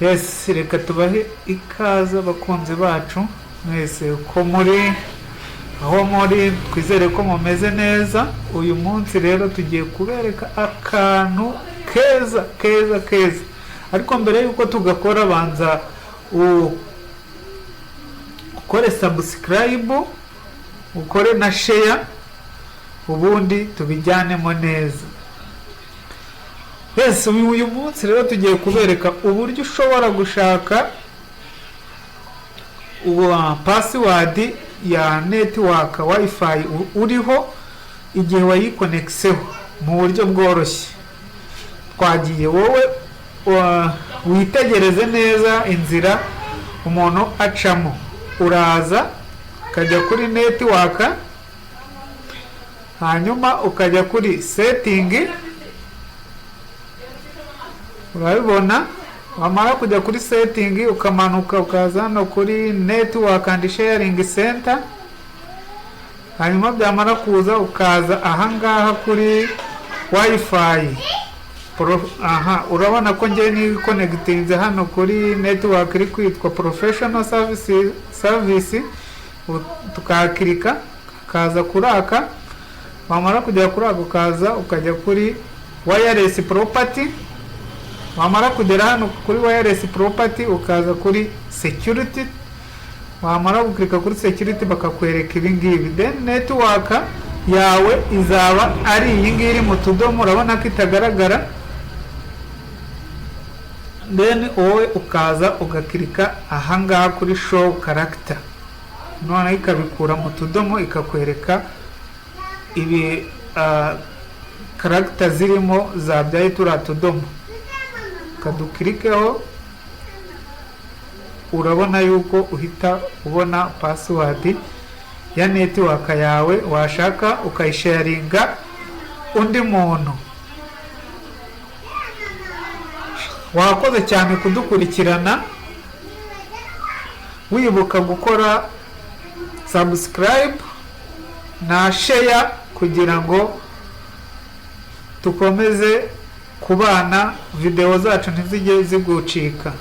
Yes, reka tubahe ikaze abakunzi bacu mwese uko muri aho muri, twizere ko mumeze neza. Uyu munsi rero tugiye kubereka akantu keza, ariko mbere yuko tugakora banza ukore subscribe, ukore na share, ubundi tubijyanemo neza. Yes, uyu munsi rero tugiye kubereka uburyo ushobora gushaka password ya network wifi uriho igihe wayikonexeho mu buryo bworoshye. Twagiye wowe witegereze neza inzira umuntu acamo. Uraza ukajya kuri network, hanyuma ukajya kuri setting, urabibona. Wamara kujya kuri setting ukamanuka ukaza hano kuri network and sharing center, hanyuma byamara kuza ukaza ahangaha kuri wifi. Urabona ko ngiye ni connectinze hano kuri network iri kwitwa professional service. Tukakirika kaza kuraka, wamara kujya kuraka ukaza ukajya kuri wireless property. Wamara kugera hano kuri wireless property ukaza kuri security. Wamara gukirika kuri security bakakwereka ibingibi, then network yawe izaba ari iyi ngiri mu tudomo, urabona ko itagaragara. Then wowe ukaza ugakirika ahangaha kuri show character, none ikabikura mu tudomo ikakwereka ibi character zirimo zabyaye turiya tudomo. Kadukirikeho, urabona yuko uhita ubona password ya network yawe. Washaka ukayisharinga undi muntu. Wakoze cyane kudukurikirana, wibuka gukora subscribe na share kugira ngo tukomeze kubana video zacu ntizijye zigucika.